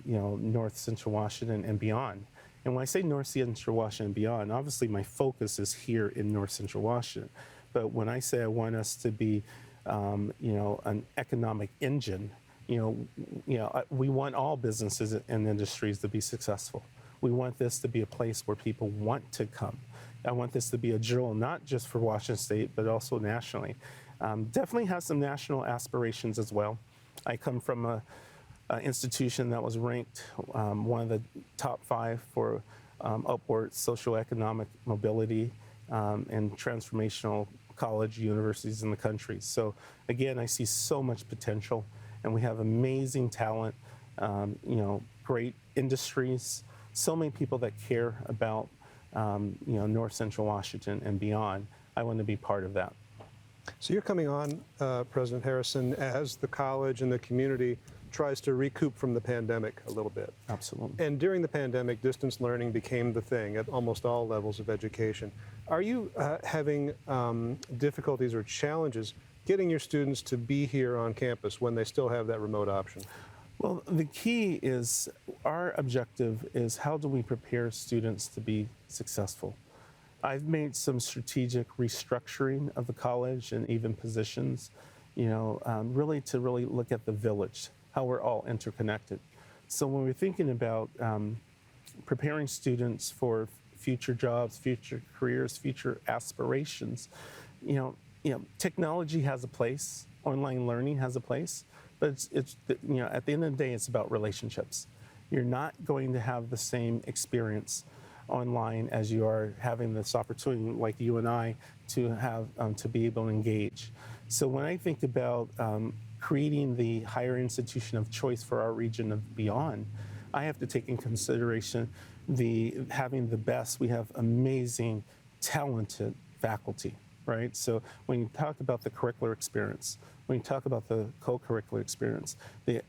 North Central Washington and beyond. And when I say North Central Washington and beyond, obviously my focus is here in North Central Washington. But when I say I want us to be, an economic engine, we want all businesses and industries to be successful. We want this to be a place where people want to come. I want this to be a jewel, not just for Washington State, but also nationally. Definitely has some national aspirations as well. I come from an institution that was ranked one of the top 5 for upward socioeconomic mobility and transformational college universities in the country. So again, I see so much potential, and we have amazing talent, great industries, so many people that care about, North Central Washington and beyond. I want to be part of that. So you're coming on, President Harrison, as the college and the community tries to recoup from the pandemic a little bit. Absolutely. And during the pandemic, distance learning became the thing at almost all levels of education. Are you having difficulties or challenges getting your students to be here on campus when they still have that remote option? Well, the key is, our objective is how do we prepare students to be successful? I've made some strategic restructuring of the college and even positions, really to look at the village, how we're all interconnected. So when we're thinking about preparing students for future jobs, future careers, future aspirations, technology has a place, online learning has a place. But it's at the end of the day, it's about relationships. You're not going to have the same experience online as you are having this opportunity, like you and I, to have to be able to engage. So when I think about creating the higher institution of choice for our region of beyond, I have to take in consideration having the best. We have amazing, talented faculty, right? So when you talk about the curricular experience, when you talk about the co-curricular experience, the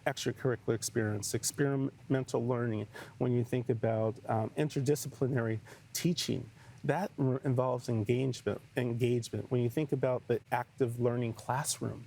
extracurricular experience, experimental learning, when you think about interdisciplinary teaching, that involves engagement. When you think about the active learning classroom,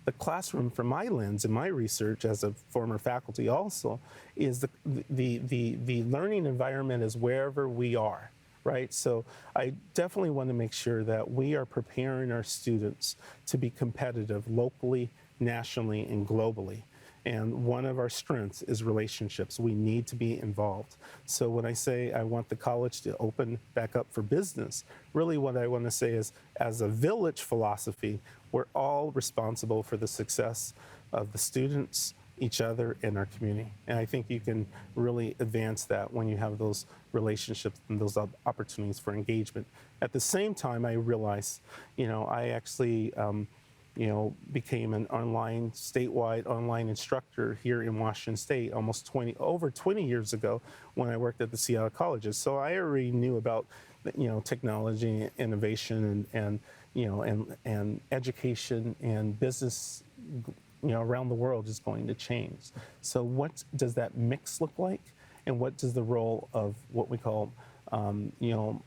the classroom, from my lens and my research as a former faculty also, is the learning environment is wherever we are, right? So I definitely want to make sure that we are preparing our students to be competitive locally, nationally, and globally. And one of our strengths is relationships. We need to be involved. So when I say I want the college to open back up for business, really what I want to say is, as a village philosophy, we're all responsible for the success of the students, each other, and our community. And I think you can really advance that when you have those relationships and those opportunities for engagement. At the same time, I realize, I actually became an statewide online instructor here in Washington State over 20 years ago when I worked at the Seattle colleges. So I already knew about, technology, innovation, and education and business, around the world is going to change. So what does that mix look like? And what does the role of what we call, multimodal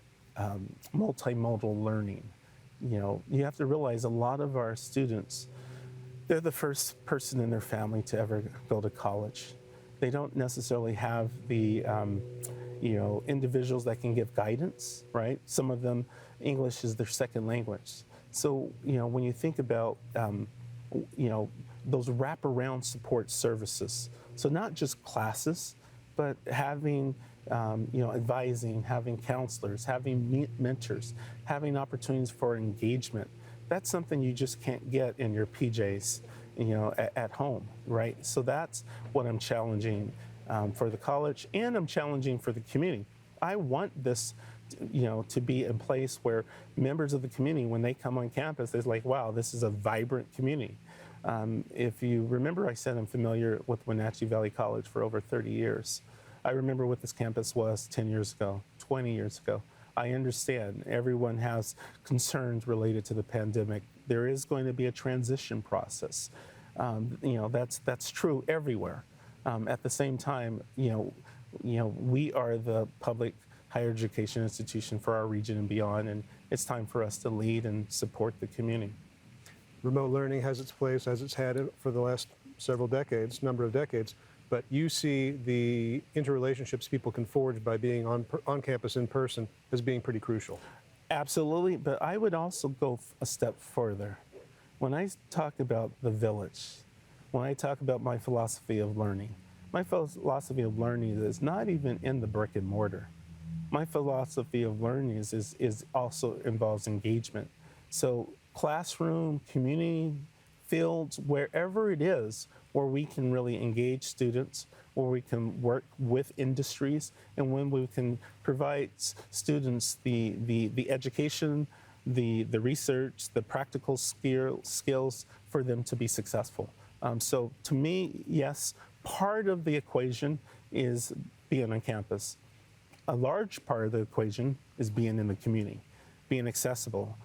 learning? You have to realize a lot of our students, they're the first person in their family to ever go to college. They don't necessarily have the, individuals that can give guidance, right? Some of them, English is their second language. So, when you think about, those wraparound support services, so not just classes, but having advising, having counselors, having mentors, having opportunities for engagement. That's something you just can't get in your PJs, at home, right? So that's what I'm challenging for the college, and I'm challenging for the community. I want this, to be in place where members of the community, when they come on campus, they're like, wow, this is a vibrant community. If you remember, I said I'm familiar with Wenatchee Valley College for over 30 years. I remember what this campus was 10 years ago, 20 years ago. I understand everyone has concerns related to the pandemic. There is going to be a transition process. That's true everywhere. At the same time, we are the public higher education institution for our region and beyond, and it's time for us to lead and support the community. Remote learning has its place, as it's had it for the last number of decades. But you see the interrelationships people can forge by being on campus in person as being pretty crucial. Absolutely, but I would also go a step further. When I talk about the village, when I talk about my philosophy of learning, my philosophy of learning is not even in the brick and mortar. My philosophy of learning is also involves engagement. So classroom, community, fields, wherever it is, where we can really engage students, where we can work with industries, and when we can provide students the education, the research, the practical skills for them to be successful. So to me, yes, part of the equation is being on campus. A large part of the equation is being in the community, being accessible,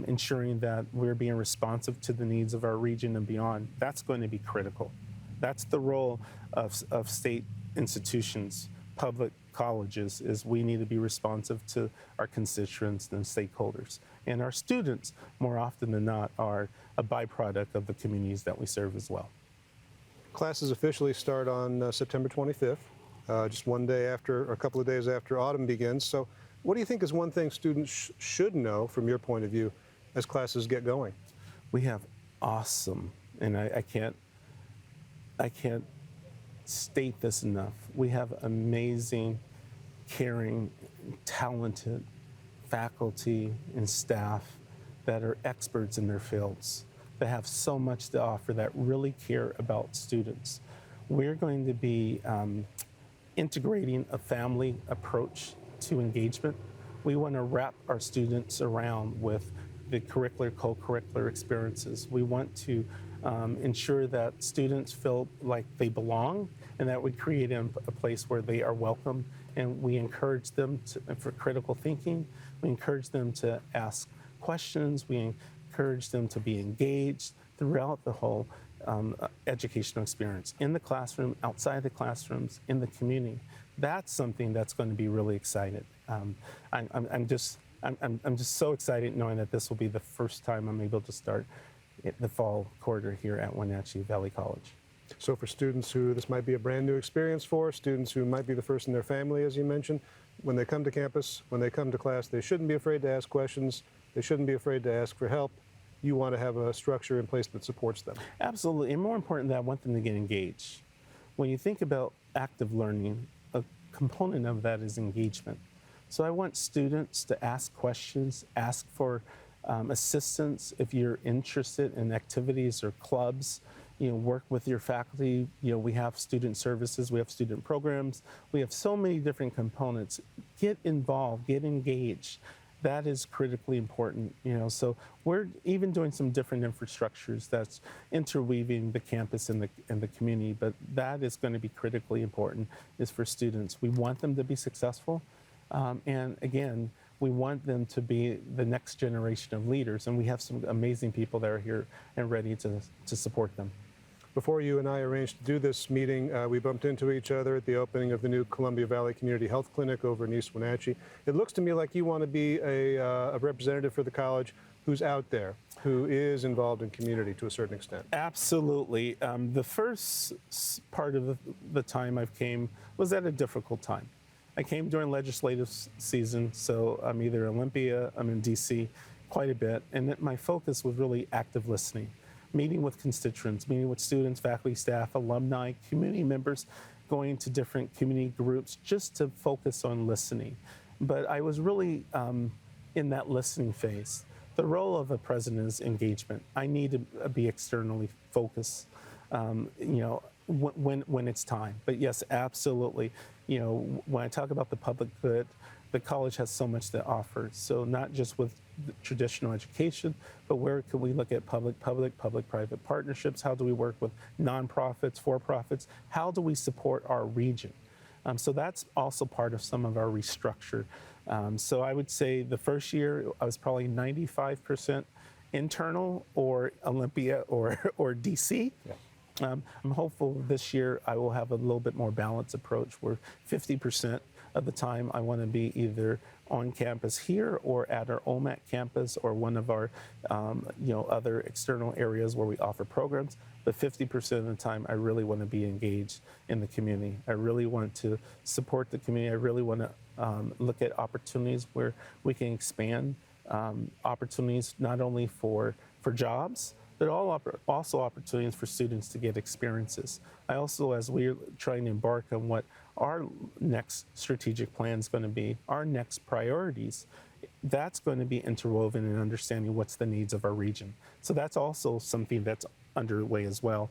ensuring that we're being responsive to the needs of our region and beyond. That's going to be critical. That's the role of state institutions, public colleges, is we need to be responsive to our constituents and stakeholders. And our students, more often than not, are a byproduct of the communities that we serve as well. Classes officially start on September 25th, just a couple of days after autumn begins. So what do you think is one thing students should know from your point of view as classes get going? We have awesome, and I can't state this enough. We have amazing, caring, talented faculty and staff that are experts in their fields, that have so much to offer, that really care about students. We're going to be integrating a family approach to engagement. We want to wrap our students around with the curricular, co-curricular experiences. We want to ensure that students feel like they belong, and that we create a place where they are welcome, and we encourage them for critical thinking. We encourage them to ask questions. We encourage them to be engaged throughout the whole educational experience in the classroom, outside the classrooms, in the community. That's something that's going to be really exciting. I'm just so excited knowing that this will be the first time I'm able to start the fall quarter here at Wenatchee Valley College. So for students who this might be a brand new experience for, students who might be the first in their family, as you mentioned, when they come to campus, when they come to class, they shouldn't be afraid to ask questions. They shouldn't be afraid to ask for help. You want to have a structure in place that supports them. Absolutely, and more important than that, I want them to get engaged. When you think about active learning, a component of that is engagement. So I want students to ask questions, ask for assistance if you're interested in activities or clubs. Work with your faculty. We have student services, we have student programs, we have so many different components. Get involved, get engaged. That is critically important. So we're even doing some different infrastructures that's interweaving the campus and the community, but that is going to be critically important is for students. We want them to be successful, and again, we want them to be the next generation of leaders, and we have some amazing people that are here and ready to support them. Before you and I arranged to do this meeting, we bumped into each other at the opening of the new Columbia Valley Community Health Clinic over in East Wenatchee. It looks to me like you want to be a representative for the college who's out there, who is involved in community to a certain extent. Absolutely. The first part of the time I came was at a difficult time. I came during legislative season, so I'm either in Olympia, I'm in DC quite a bit, and my focus was really active listening. Meeting with constituents, meeting with students, faculty, staff, alumni, community members, going to different community groups just to focus on listening. But I was really in that listening phase. The role of a president is engagement. I need to be externally focused, when it's time. But yes, absolutely. When I talk about the public good, the college has so much to offer. So not just with traditional education, but where can we look at public-private partnerships? How do we work with nonprofits, for-profits? How do we support our region? So that's also part of some of our restructure. So I would say the first year I was probably 95% internal or Olympia or DC. Yeah. I'm hopeful this year I will have a little bit more balanced approach where 50% of the time I want to be either on campus here or at our OMAC campus or one of our other external areas where we offer programs. But 50% of the time I really want to be engaged in the community. I really want to support the community. I really want to look at opportunities where we can expand opportunities not only for jobs, but also opportunities for students to get experiences. I also, as we're trying to embark on what our next strategic plan is going to be, our next priorities, that's going to be interwoven in understanding what's the needs of our region. So that's also something that's underway as well.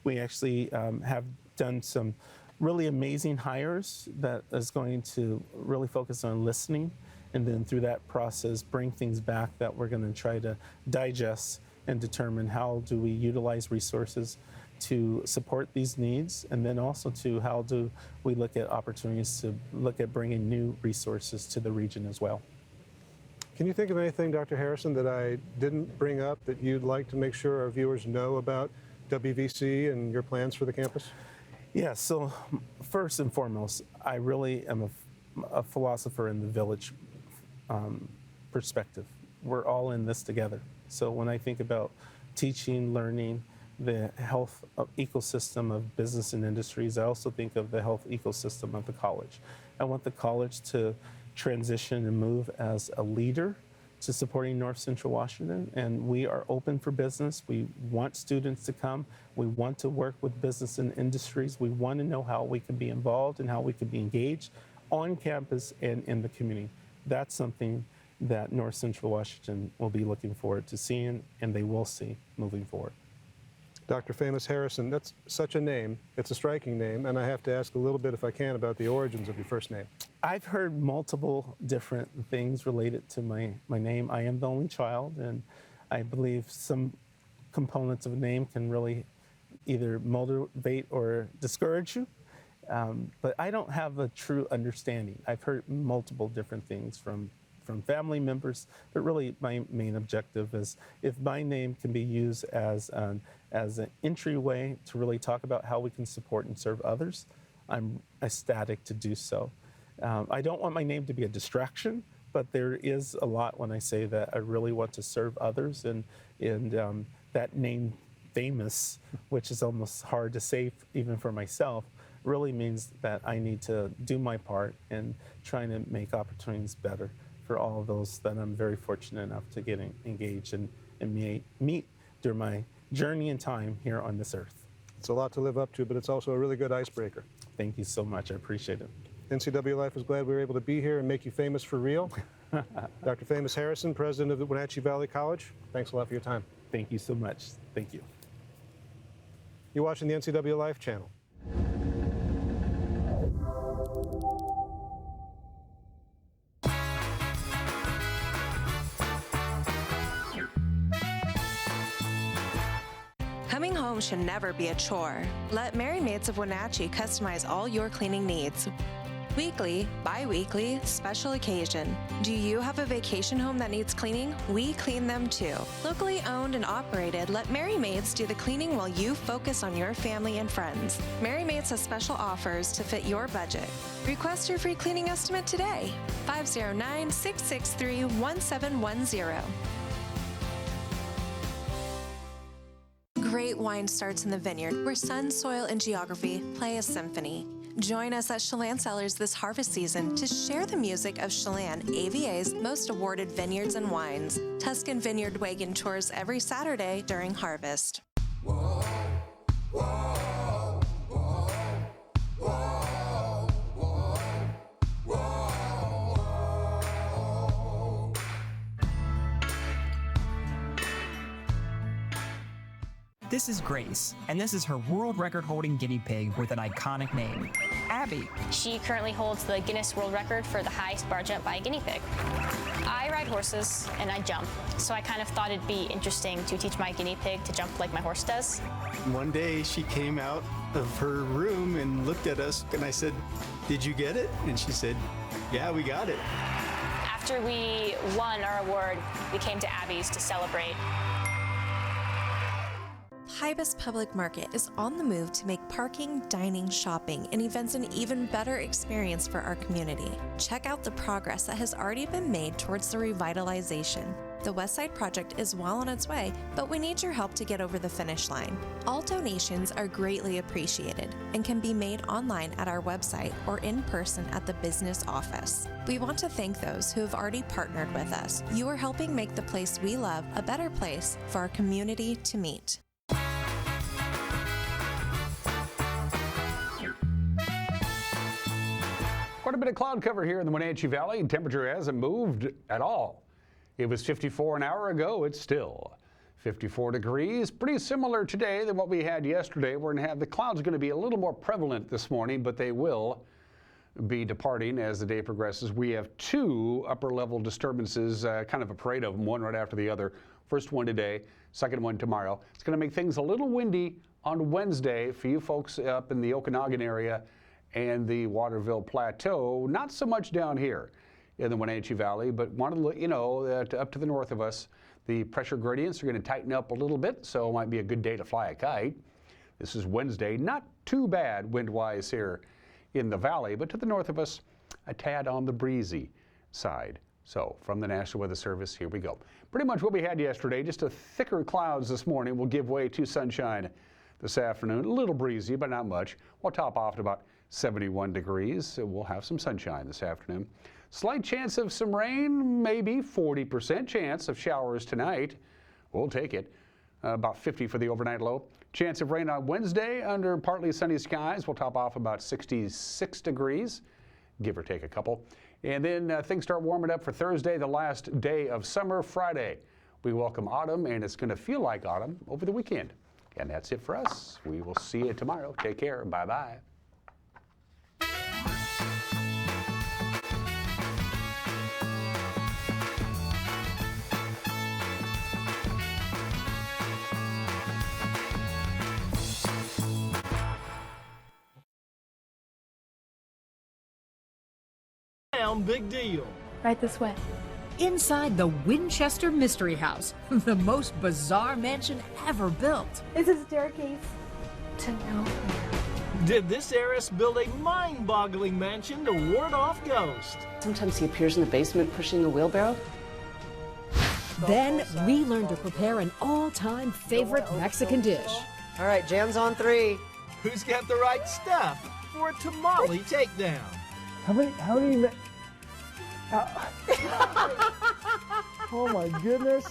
We actually have done some really amazing hires that is going to really focus on listening, and then through that process bring things back that we're going to try to digest and determine how do we utilize resources to support these needs, and then also to how do we look at opportunities to look at bringing new resources to the region as well. Can you think of anything, Dr. Harrison, that I didn't bring up that you'd like to make sure our viewers know about WVC and your plans for the campus? Yeah, so first and foremost, I really am a philosopher in the village perspective. We're all in this together. So when I think about teaching, learning, the health ecosystem of business and industries, I also think of the health ecosystem of the college. I want the college to transition and move as a leader to supporting North Central Washington, and we are open for business. We want students to come. We want to work with business and industries. We want to know how we can be involved and how we can be engaged on campus and in the community. That's something that North Central Washington will be looking forward to seeing, and they will see moving forward. Dr. Famous Harrison, that's such a name. It's a striking name, and I have to ask a little bit, if I can, about the origins of your first name. I've heard multiple different things related to my name. I am the only child, and I believe some components of a name can really either motivate or discourage you. But I don't have a true understanding. I've heard multiple different things from family members, but really my main objective is if my name can be used as an as an entryway to really talk about how we can support and serve others, I'm ecstatic to do so. I don't want my name to be a distraction, but there is a lot when I say that I really want to serve others, and that name famous, which is almost hard to say even for myself, really means that I need to do my part in trying to make opportunities better for all of those that I'm very fortunate enough to get engaged and meet during my journey and time here on this earth. It's a lot to live up to, but it's also a really good icebreaker. Thank you so much. I appreciate it. NCW Life is glad we were able to be here and make you famous for real. Dr. Famous Harrison, president of the Wenatchee Valley College, thanks a lot for your time. Thank you so much. Thank you. You're watching the NCW Life channel. Coming home should never be a chore. Let Merry Maids of Wenatchee customize all your cleaning needs. Weekly, bi-weekly, special occasion. Do you have a vacation home that needs cleaning? We clean them too. Locally owned and operated, let Merry Maids do the cleaning while you focus on your family and friends. Merry Maids has special offers to fit your budget. Request your free cleaning estimate today. 509-663-1710. Great wine starts in the vineyard, where sun, soil, and geography play a symphony. Join us at Chelan Cellars this harvest season to share the music of Chelan, AVA's most awarded vineyards and wines. Tuscan Vineyard Wagon tours every Saturday during harvest. Whoa, whoa, whoa, whoa, whoa, whoa. This is Grace, and this is her world record-holding guinea pig with an iconic name, Abby. She currently holds the Guinness World Record for the highest bar jump by a guinea pig. I ride horses and I jump, so I kind of thought it'd be interesting to teach my guinea pig to jump like my horse does. One day she came out of her room and looked at us, and I said, "Did you get it?" And she said, "Yeah, we got it." After we won our award, we came to Abby's to celebrate. Pybus Public Market is on the move to make parking, dining, shopping, and events an even better experience for our community. Check out the progress that has already been made towards the revitalization. The West Side project is well on its way, but we need your help to get over the finish line. All donations are greatly appreciated and can be made online at our website or in person at the business office. We want to thank those who have already partnered with us. You are helping make the place we love a better place for our community to meet. Quite a bit of cloud cover here in the Wenatchee Valley. Temperature hasn't moved at all. It was 54 an hour ago. It's still 54 degrees. Pretty similar today than what we had yesterday. We're going to have the clouds going to be a little more prevalent this morning, but they will be departing as the day progresses. We have two upper level disturbances, kind of a parade of them, one right after the other. First one today, second one tomorrow. It's going to make things a little windy on Wednesday for you folks up in the Okanagan area and the Waterville Plateau. Not so much down here in the Wenatchee Valley, but wanted to let you know that up to the north of us, the pressure gradients are going to tighten up a little bit, so it might be a good day to fly a kite. This is Wednesday. Not too bad wind-wise here in the valley, but to the north of us, a tad on the breezy side. So from the National Weather Service, here we go. Pretty much what we had yesterday, just a thicker clouds this morning will give way to sunshine this afternoon. A little breezy, but not much. We'll top off at about 71 degrees, so we'll have some sunshine this afternoon. Slight chance of some rain, maybe 40% chance of showers tonight. We'll take it. About 50 for the overnight low. Chance of rain on Wednesday under partly sunny skies. We'll top off about 66 degrees, give or take a couple. And then things start warming up for Thursday, the last day of summer. Friday, we welcome autumn, and it's going to feel like autumn over the weekend. And that's it for us. We will see you tomorrow. Take care. Bye-bye. Big deal. Right this way. inside the Winchester Mystery House, the most bizarre mansion ever built. It's a staircase to nowhere. Did this heiress build a mind-boggling mansion to ward off ghosts? Sometimes he appears in the basement pushing a wheelbarrow. Then we learned to prepare an all-time favorite Mexican dish. All right, jams on 3. Who's got the right stuff for a tamale takedown? How do you make... Oh my goodness.